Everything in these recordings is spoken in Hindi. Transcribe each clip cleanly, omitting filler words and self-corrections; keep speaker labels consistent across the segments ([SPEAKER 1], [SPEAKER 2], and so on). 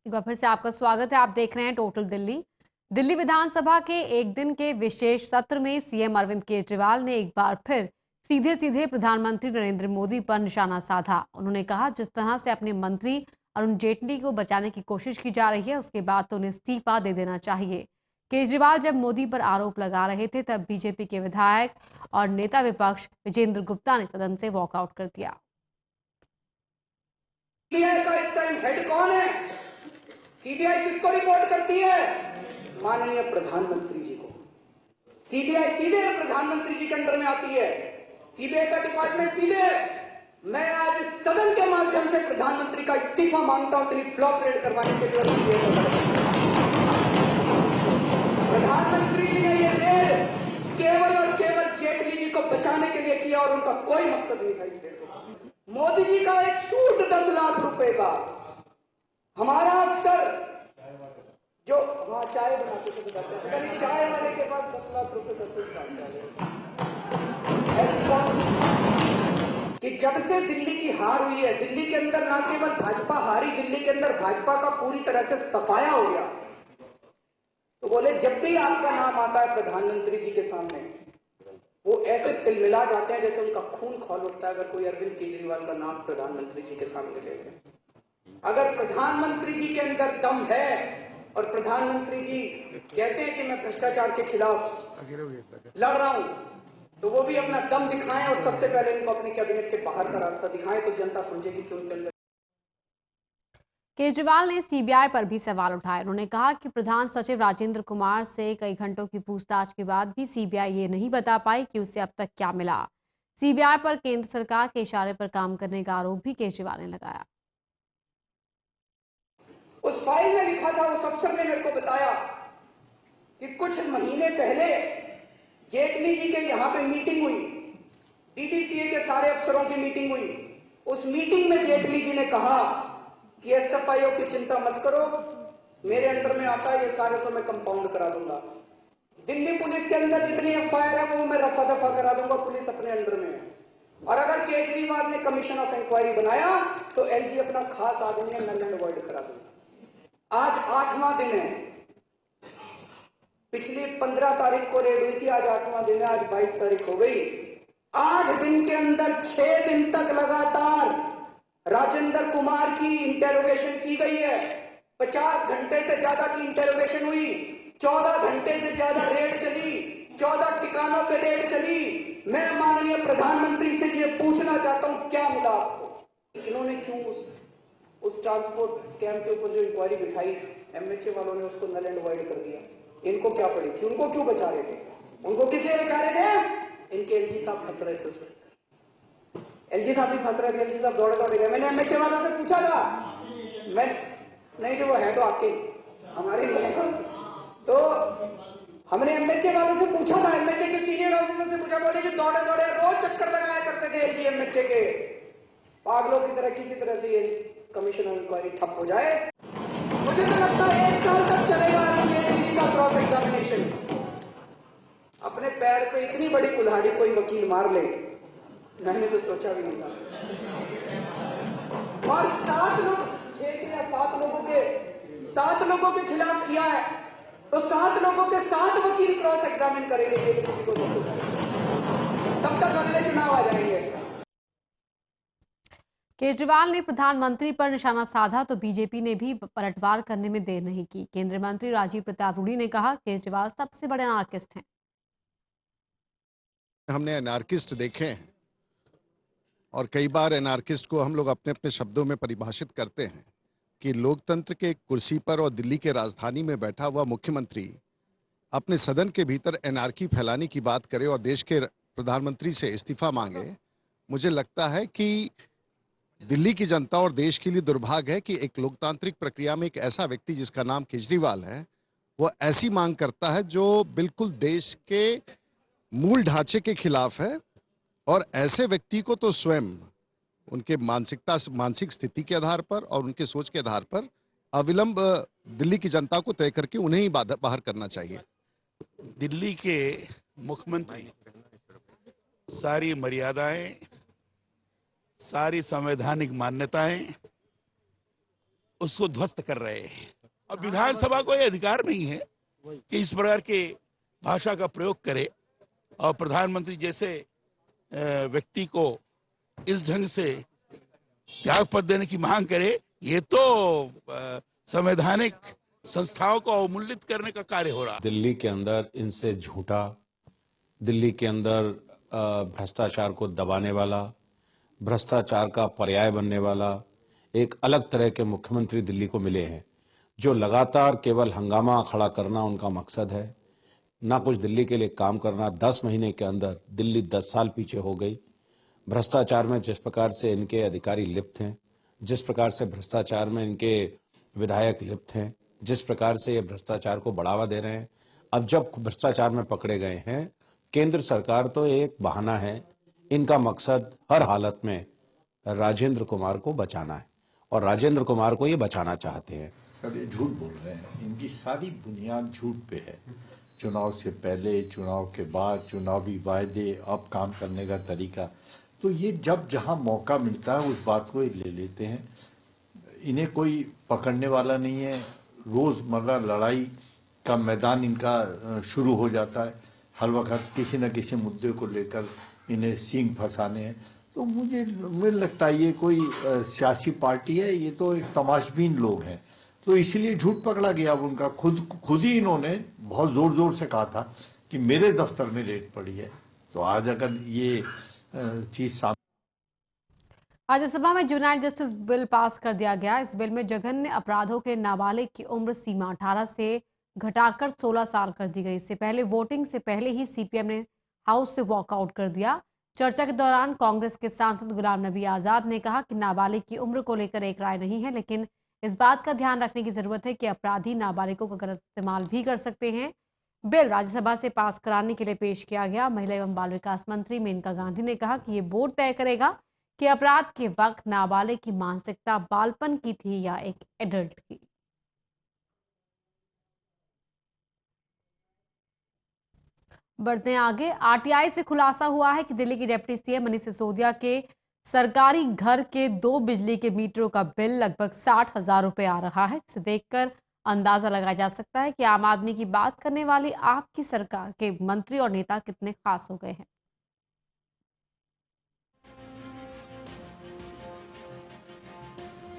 [SPEAKER 1] एक बार फिर से आपका स्वागत है। आप देख रहे हैं टोटल दिल्ली। दिल्ली विधानसभा के एक दिन के विशेष सत्र में सीएम अरविंद केजरीवाल ने एक बार फिर सीधे सीधे प्रधानमंत्री नरेंद्र मोदी पर निशाना साधा। उन्होंने कहा, जिस तरह से अपने मंत्री अरुण जेटली को बचाने की कोशिश की जा रही है, उसके बाद तो उन्हें इस्तीफा दे देना चाहिए। केजरीवाल जब मोदी पर आरोप लगा रहे थे, तब बीजेपी के विधायक और नेता विपक्ष विजेंद्र गुप्ता ने सदन से वॉकआउट कर दिया।
[SPEAKER 2] सीबीआई का इस टाइम हेड कौन है? सीबीआई किसको रिपोर्ट करती है? माननीय प्रधानमंत्री जी को। सीबीआई सीधे प्रधानमंत्री जी के अंडर में आती है। सीबीआई का डिपार्टमेंट सीधे है। मैं आज इस सदन के माध्यम से प्रधानमंत्री का इस्तीफा मांगता हूं, इतनी फ्लॉप रेड करवाने के लिए। प्रधानमंत्री जी ने यह रेड केवल और केवल जेटली जी को बचाने के लिए किया और उनका कोई मकसद नहीं था इससे। मोदी जी का एक सूट 10 लाख रुपए का, हमारा अफसर जो वहां चाय बनाते थे, चाय वाले के पास 10 लाख रुपए का सूट कि जब से दिल्ली की हार हुई है, दिल्ली के अंदर ना केवल भाजपा हारी, दिल्ली के अंदर भाजपा का पूरी तरह से सफाया हो गया। तो बोले, जब भी आपका नाम आता है प्रधानमंत्री जी के सामने, वो ऐसे तिलमिला जाते हैं जैसे उनका खून खौल उठता है अगर कोई अरविंद केजरीवाल का नाम प्रधानमंत्री जी के सामने ले लें। अगर प्रधानमंत्री जी के अंदर दम है और प्रधानमंत्री जी कहते हैं कि मैं भ्रष्टाचार के खिलाफ लड़ रहा हूं, तो वो भी अपना दम दिखाएं और सबसे पहले इनको अपने कैबिनेट के बाहर का रास्ता दिखाएं, तो जनता समझेगी कि उनके अंदर।
[SPEAKER 1] केजरीवाल ने सीबीआई पर भी सवाल उठाए। उन्होंने कहा कि प्रधान सचिव राजेंद्र कुमार से कई घंटों की पूछताछ के बाद भी सीबीआई ये नहीं बता पाई कि उसे अब तक क्या मिला। सीबीआई पर केंद्र सरकार के इशारे पर काम करने का आरोप भी केजरीवाल ने लगाया।
[SPEAKER 2] उस फाइल में लिखा था, उस अफसर ने मेरे को बताया कि कुछ महीने पहले जेटली जी के यहां पे मीटिंग हुई, डीडीसीए के सारे अफसरों की मीटिंग हुई। उस मीटिंग में जेटली जी ने कहा कि एसएफआईओ की चिंता मत करो, मेरे अंडर में आता है ये सारे तो मैं कंपाउंड करा दूंगा। दिल्ली पुलिस के अंदर जितनी एफआईआर है वो मैं रफा दफा करा दूंगा, पुलिस अपने अंडर में है। और अगर केजरीवाल ने कमीशन ऑफ इंक्वायरी बनाया तो एलजी अपना खास आदमी है, नल एंड वॉइड करा दूंगा। आज 8वां दिन है, पिछली 15 तारीख को रेड हुई थी, आज 8वां दिन है, आज 22 तारीख हो गई। 8 दिन के अंदर 6 दिन तक लगातार राजेंद्र कुमार की इंटेरोगेशन की गई है। 50 घंटे से ज्यादा की इंटेरोगेशन हुई, 14 घंटे से ज्यादा रेड चली, 14 ठिकानों पे रेड चली। मैं माननीय प्रधानमंत्री से ये पूछना चाहता हूं, क्या मिला आपको? इन्होंने क्यों उस ट्रांसपोर्ट स्कैम के ऊपर जो इंक्वायरी बिठाई, एमएचए वालों ने उसको नल एंड वॉइड कर दिया। इनको क्या पड़ी थी? उनको क्यों बचा रहे थे? उनको किसलिए बचा रहे थे? इनके एलजी साहब फंस रहे थे उसमें। एलजी साहब भी फंस रहे थे, एलजी साहब दौड़े दौड़े गए। मैंने एमएचए वालों से पूछा था, मैं नहीं, जो वो है तो आपके हमारे तो हमने एमएचए वालों से पूछा था, एमएचए के सीनियर ऑफिसर से पूछा, बोले कि दौड़े दौड़े रोज चक्कर लगाया करते थे एलजी एमएचए के, पागलों की तरह किसी तरह से ये कमीशन ऑफ इंक्वायरी ठप हो जाए। मुझे तो लगता है 1 साल तक चलेगा एलजी का क्रॉस एग्जामिनेशन। अपने पैर पे इतनी बड़ी कुल्हाड़ी कोई वकील मार ले, मैंने तो सोचा भी नहीं था। और 7 लोग, 6 या 7 लोगों के खिलाफ किया है, तो 7 लोगों के 7 वकील क्रॉस एग्जामिन करेंगे किसी को, तब तक अगले चुनाव आ जाएंगे।
[SPEAKER 1] केजरीवाल ने प्रधानमंत्री पर निशाना साधा तो बीजेपी ने भी पलटवार करने में देर नहीं की। केंद्रीय मंत्री राजीव प्रताप रूडी ने कहा, केजरीवाल सबसे बड़े अनार्किस्ट हैं।
[SPEAKER 3] हमने एनार्किस्ट देखे हैं और कई बार एनार्किस्ट को हम लोग अपने अपने शब्दों में परिभाषित करते हैं कि लोकतंत्र के कुर्सी पर और दिल्ली के राजधानी में बैठा हुआ मुख्यमंत्री अपने सदन के भीतर एनार्की फैलाने की बात करे और देश के प्रधानमंत्री से इस्तीफा मांगे। मुझे लगता है कि दिल्ली की जनता और देश के लिए दुर्भाग्य है कि एक लोकतांत्रिक प्रक्रिया में एक ऐसा व्यक्ति जिसका नाम केजरीवाल है, वो ऐसी मांग करता है जो बिल्कुल देश के मूल ढांचे के खिलाफ है। और ऐसे व्यक्ति को तो स्वयं उनके मानसिक स्थिति के आधार पर और उनके सोच के आधार पर अविलंब दिल्ली की जनता को तय करके उन्हें ही बाहर करना चाहिए।
[SPEAKER 4] दिल्ली के मुख्यमंत्री सारी मर्यादाएं, सारी संवैधानिक मान्यताएं उसको ध्वस्त कर रहे हैं। अब विधानसभा को यह अधिकार नहीं है कि इस प्रकार के भाषा का प्रयोग करे और प्रधानमंत्री जैसे व्यक्ति को इस ढंग से त्याग पद देने की मांग करे। ये तो संवैधानिक संस्थाओं को अवमूल्यित करने का कार्य हो रहा है।
[SPEAKER 5] दिल्ली के अंदर इनसे झूठा, दिल्ली के अंदर भ्रष्टाचार को दबाने वाला, भ्रष्टाचार का पर्याय बनने वाला एक अलग तरह के मुख्यमंत्री दिल्ली को मिले हैं, जो लगातार केवल हंगामा खड़ा करना उनका मकसद है, ना कुछ दिल्ली के लिए काम करना। 10 महीने के अंदर दिल्ली 10 साल पीछे हो गई। भ्रष्टाचार में जिस प्रकार से इनके अधिकारी लिप्त हैं, जिस प्रकार से भ्रष्टाचार में इनके विधायक लिप्त हैं, जिस प्रकार से ये भ्रष्टाचार को बढ़ावा दे रहे हैं, अब जब भ्रष्टाचार में पकड़े गए हैं, केंद्र सरकार तो एक बहाना है। इनका मकसद हर हालत में राजेंद्र कुमार को बचाना है और राजेंद्र कुमार को ये बचाना चाहते हैं।
[SPEAKER 6] सर ये झूठ बोल रहे हैं, इनकी सारी बुनियाद झूठ पे है। चुनाव से पहले, चुनाव के बाद, चुनावी वायदे, अब काम करने का तरीका, तो ये जब जहां मौका मिलता है उस बात को ये ले लेते हैं। इन्हें कोई पकड़ने वाला नहीं है। रोजमर्रा लड़ाई का मैदान इनका शुरू हो जाता है। हर वक्त किसी न किसी मुद्दे को लेकर इन्हें सींग फंसाने हैं। तो मुझे लगता है ये कोई सियासी पार्टी है, ये तो एक तमाशबीन लोग हैं। तो इसलिए झूठ पकड़ा गया। अब उनका खुद ही इन्होंने बहुत जोर जोर से कहा था कि मेरे दफ्तर में रेड पड़ी है। तो आज अगर ये चीज सामने,
[SPEAKER 1] राज्यसभा में जुवेनाइल जस्टिस बिल पास कर दिया गया। इस बिल में जघन्य अपराधों के नाबालिग की उम्र सीमा 18 से घटाकर 16 साल कर दी गई। इससे पहले वोटिंग से पहले ही सीपीएम ने हाउस से वॉकआउट कर दिया। चर्चा के दौरान कांग्रेस के सांसद गुलाम नबी आजाद ने कहा कि नाबालिग की उम्र को लेकर एक राय नहीं है, लेकिन इस बात का ध्यान रखने की जरूरत है कि अपराधी नाबालिगों का गलत इस्तेमाल भी कर सकते हैं। बिल राज्यसभा से पास कराने के लिए पेश किया गया। महिला एवं बाल विकास मंत्री मेनका गांधी ने कहा कि ये बोर्ड तय करेगा कि अपराध के वक्त नाबालिग की मानसिकता बालपन की थी या एक एडल्ट की। बढ़ते हैं आगे। आरटीआई से खुलासा हुआ है कि दिल्ली की डिप्टी सीएम मनीष सिसोदिया के सरकारी घर के 2 बिजली के मीटरों का बिल लगभग 60,000 रुपए आ रहा है। इसे देखकर अंदाजा लगाया जा सकता है कि आम आदमी की बात करने वाली आपकी सरकार के मंत्री और नेता कितने खास हो गए हैं।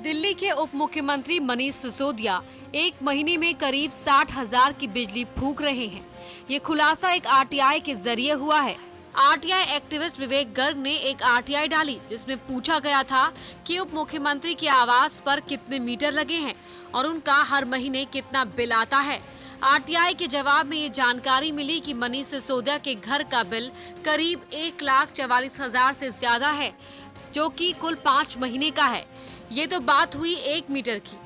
[SPEAKER 1] दिल्ली के उप मुख्यमंत्री मनीष सिसोदिया एक महीने में करीब 60,000 की बिजली फूंक रहे हैं। ये खुलासा एक आरटीआई के जरिए हुआ है। आरटीआई एक्टिविस्ट विवेक गर्ग ने एक आरटीआई डाली, जिसमें पूछा गया था कि उप मुख्यमंत्री के आवास पर कितने मीटर लगे हैं और उनका हर महीने कितना बिल आता है। आरटीआई के जवाब में ये जानकारी मिली कि मनीष सिसोदिया के घर का बिल करीब 1,44,000 से ज्यादा है, जो कि कुल 5 महीने का है। ये तो बात हुई 1 मीटर की।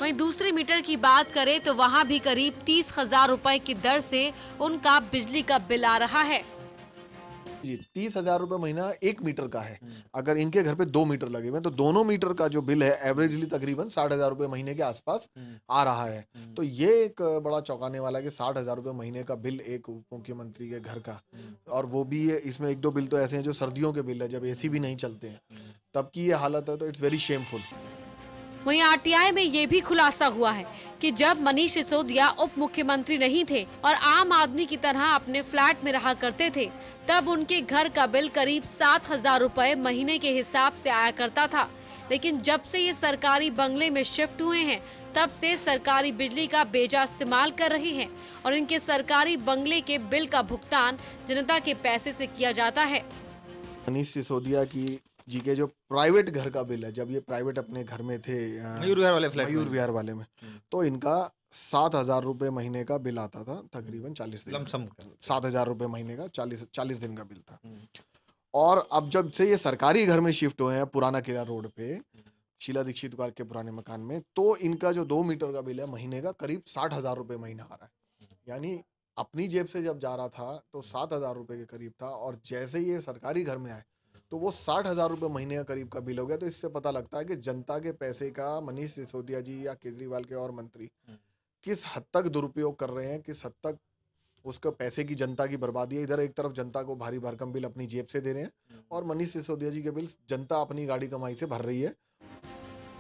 [SPEAKER 1] वहीं दूसरे मीटर की बात करें तो वहां भी करीब 30,000 रुपए की दर से उनका बिजली का बिल आ रहा है।
[SPEAKER 7] जी 30,000 रुपए महीना 1 मीटर का है। अगर इनके घर पे 2 मीटर लगे हुए हैं तो दोनों मीटर का जो बिल है एवरेजली तकरीबन 60,000 रुपए महीने के आसपास आ रहा है। तो ये एक बड़ा चौंकाने वाला है कि 60,000 रुपए महीने का बिल एक उप मुख्यमंत्री के घर का, और वो भी इसमें 1-2 बिल तो ऐसे हैं जो सर्दियों के बिल है, जब एसी भी नहीं चलते हैं तब की ये हालत है। तो इट्स वेरी शेमफुल।
[SPEAKER 1] वहीं आरटीआई में ये भी खुलासा हुआ है कि जब मनीष सिसोदिया उप मुख्यमंत्री नहीं थे और आम आदमी की तरह अपने फ्लैट में रहा करते थे, तब उनके घर का बिल करीब 7,000 रुपए महीने के हिसाब से आया करता था। लेकिन जब से ये सरकारी बंगले में शिफ्ट हुए हैं, तब से सरकारी बिजली का बेजा इस्तेमाल कर रहे हैं और इनके सरकारी बंगले के बिल का भुगतान जनता के पैसे से किया जाता है।
[SPEAKER 7] मनीष सिसोदिया जी के जो प्राइवेट घर का बिल है, जब ये प्राइवेट अपने घर में थे
[SPEAKER 8] मयूर विहार वाले फ्लैट
[SPEAKER 7] मयूर विहार वाले में, तो इनका 7,000 रुपए महीने का बिल आता था, तकरीबन 40 दिन।
[SPEAKER 8] लमसम
[SPEAKER 7] 7,000 रुपए महीने का 40 दिन का बिल था। और अब जब से ये सरकारी घर में शिफ्ट हुए हैं पुराना किला रोड पे शीला दीक्षित के पुराने मकान में, तो इनका जो 2 मीटर का बिल है महीने का करीब 60,000 रुपए महीना आ रहा है। यानी अपनी जेब से जब जा रहा था तो 7,000 रुपए के करीब था, और जैसे ही ये सरकारी घर में आए तो वो 60,000 रुपए महीने का करीब का बिल हो गया। तो इससे पता लगता है कि जनता के पैसे का मनीष सिसोदिया जी या केजरीवाल के और मंत्री किस हद तक दुरुपयोग कर रहे हैं, किस हद तक उसका पैसे की जनता की बर्बादी है। इधर एक तरफ जनता को भारी भरकम बिल अपनी जेब से दे रहे हैं और मनीष सिसोदिया जी के बिल जनता अपनी गाड़ी कमाई से भर रही है।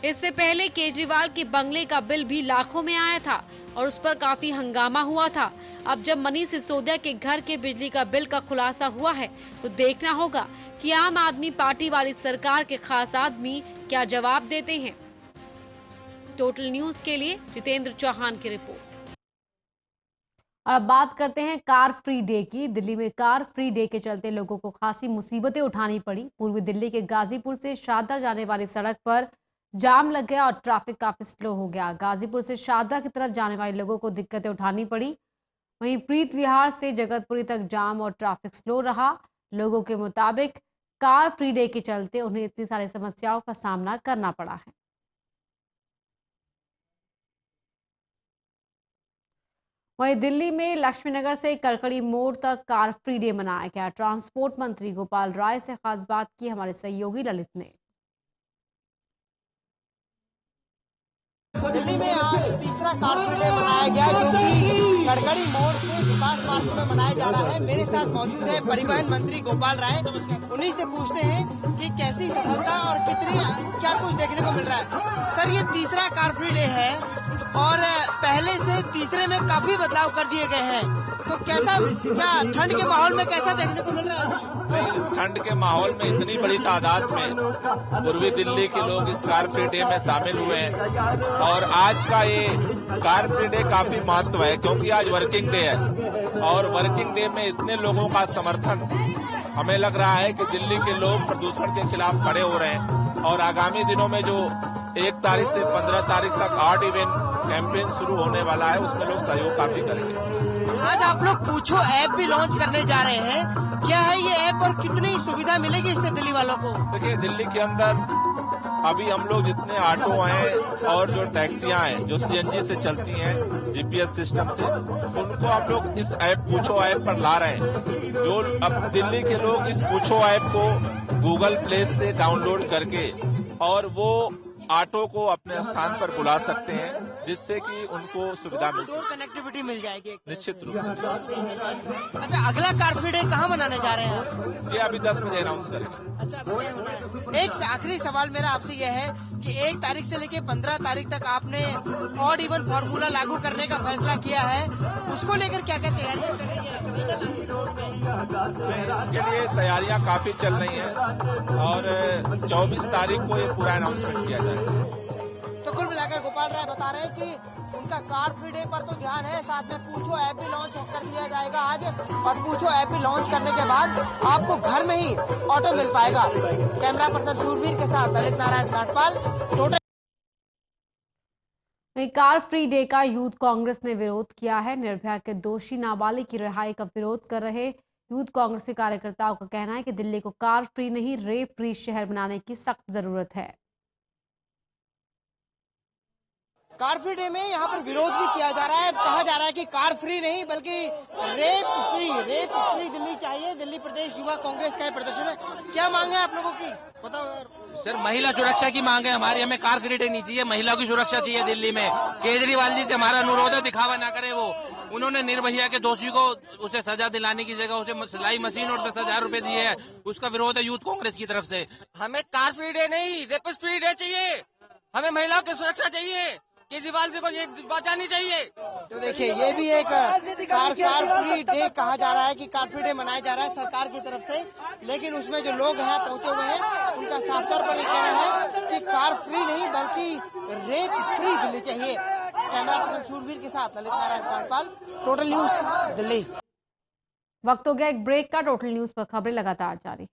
[SPEAKER 1] इससे पहले केजरीवाल के बंगले का बिल भी लाखों में आया था और उस पर काफी हंगामा हुआ था। अब जब मनीष सिसोदिया के घर के बिजली का बिल का खुलासा हुआ है तो देखना होगा कि आम आदमी पार्टी वाली सरकार के खास आदमी क्या जवाब देते हैं। टोटल न्यूज के लिए जितेंद्र चौहान की रिपोर्ट। और अब बात करते हैं कार फ्री डे की। दिल्ली में कार फ्री डे के चलते लोगों को खासी मुसीबतें उठानी पड़ी। पूर्वी दिल्ली के गाजीपुर से शारदा जाने वाली सड़क पर जाम लग गया और ट्रैफिक काफी स्लो हो गया। गाजीपुर से शारदा की तरफ जाने वाले लोगों को दिक्कतें उठानी पड़ी। वहीं प्रीत विहार से जगतपुरी तक जाम और ट्रैफिक स्लो रहा। लोगों के मुताबिक कार फ्री डे के चलते उन्हें इतनी सारी समस्याओं का सामना करना पड़ा है। वहीं दिल्ली में लक्ष्मीनगर से कड़कड़ी मोड़ तक कार फ्री डे मनाया गया। ट्रांसपोर्ट मंत्री गोपाल राय से खास बात की हमारे सहयोगी ललित ने।
[SPEAKER 8] दिल्ली में आज तीसरा कार फ्री डे मनाया गया जो कि कड़कड़ी मोड़ से विकास मार्ग में मनाया जा रहा है। मेरे साथ मौजूद है परिवहन मंत्री गोपाल राय। उन्हीं से पूछते हैं कि कैसी सफलता और कितनी क्या कुछ देखने को मिल रहा है। सर, ये तीसरा कार फ्री डे है और पहले से तीसरे में काफी बदलाव कर दिए गए हैं, तो कैसा, क्या ठंड के माहौल में कैसा देखने को मिल रहा है?
[SPEAKER 9] इस ठंड के माहौल में इतनी बड़ी तादाद में पूर्वी दिल्ली के लोग इस कार फ्री डे में शामिल हुए हैं और आज का ये कार फ्री डे काफी महत्व है क्योंकि आज वर्किंग डे है और वर्किंग डे में इतने लोगों का समर्थन हमें लग रहा है कि दिल्ली के लोग प्रदूषण के खिलाफ खड़े हो रहे हैं और आगामी दिनों में जो 1 तारीख से 15 तारीख तक ऑड इवन कैंपेन शुरू होने वाला है उसमें लोग सहयोग काफी करेंगे।
[SPEAKER 8] आज आप लोग पूछो ऐप भी लॉन्च करने जा रहे हैं, क्या है ये ऐप और कितनी सुविधा मिलेगी इससे दिल्ली वालों को?
[SPEAKER 9] देखिए, दिल्ली के अंदर अभी हम लोग जितने ऑटो हैं और जो टैक्सियां हैं जो सीएनजी से चलती हैं जीपीएस सिस्टम से, उनको हम लोग इस ऐप पूछो ऐप पर ला रहे हैं। जो अब दिल्ली के लोग इस पूछो ऐप को गूगल प्ले से डाउनलोड करके और वो ऑटो को अपने स्थान पर बुला सकते हैं जिससे कि उनको सुविधा मिल सके,
[SPEAKER 8] कनेक्टिविटी मिल जाएगी
[SPEAKER 9] निश्चित रूप से।
[SPEAKER 8] अच्छा, अगला कार फ्री डे कहाँ मनाने जा रहे हैं?
[SPEAKER 9] ये अभी 10 बजे अनाउंस करेंगे।
[SPEAKER 8] अच्छा, एक आखिरी सवाल मेरा आपसे यह है कि 1 तारीख से लेकर 15 तारीख तक आपने ऑड इवन फॉर्मूला लागू करने का फैसला किया है, उसको लेकर क्या क्या तैयारियां करेंगे?
[SPEAKER 9] इसके लिए तैयारियां काफी चल रही हैं और 24 तारीख को ये पूरा अनाउंसमेंट किया जाएगा।
[SPEAKER 8] तो कुल मिलाकर गोपाल राय बता रहे हैं कि उनका कार फ्री डे पर तो ध्यान है, साथ में पूछो ऐप भी लॉन्च कर दिया जाएगा आज और पूछो ऐप भी लॉन्च करने के बाद आपको घर में ही ऑटो मिल पाएगा। कैमरा पर्सन शूरवीर के साथ Lalit Narayan Katpal, total.
[SPEAKER 1] Car free day का यूथ कांग्रेस ने विरोध किया है। निर्भया के दोषी नाबालिग की रिहाई का विरोध कर रहे यूथ कांग्रेस के कार्यकर्ताओं का कहना है कि दिल्ली को कार फ्री नहीं रेप फ्री शहर बनाने की सख्त जरूरत है।
[SPEAKER 8] कार फ्री डे में यहाँ पर विरोध भी किया जा रहा है। कहा जा रहा है कि कार फ्री नहीं बल्कि रेप फ्री दिल्ली चाहिए। दिल्ली प्रदेश युवा कांग्रेस का प्रदर्शन है। क्या मांग है आप लोगों की, बताओ
[SPEAKER 10] सर? महिला सुरक्षा की मांग है हमारी, हमें कार फ्री डे नहीं चाहिए, महिलाओं की सुरक्षा चाहिए दिल्ली में। केजरीवाल जी से हमारा अनुरोध है, दिखावा ना करे वो। उन्होंने निर्भया के दोषी को उसे सजा दिलाने की जगह उसे सिलाई मशीन और 10,000 रुपए दिए हैं, उसका विरोध है यूथ कांग्रेस की तरफ से।
[SPEAKER 8] हमें कार फ्री डे नहीं रेपिस्ट फ्री डे चाहिए, हमें महिलाओं की सुरक्षा चाहिए, केजरीवाल जी को ये बचानी चाहिए। तो देखिए, ये भी एक कार फ्री डे कहा जा रहा है कि कार फ्री डे मनाया जा रहा है सरकार की तरफ से, लेकिन उसमें जो लोग हैं पहुंचे हुए हैं उनका साफ तौर पर कहना है कि कार फ्री नहीं बल्कि रेप फ्री दिल्ली चाहिए। कैमरा पर्सन शूरवीर के साथ ललित नारायण काटपाल, टोटल न्यूज दिल्ली।
[SPEAKER 1] वक्त हो गया एक ब्रेक का। टोटल न्यूज पर खबरें लगातार जारी।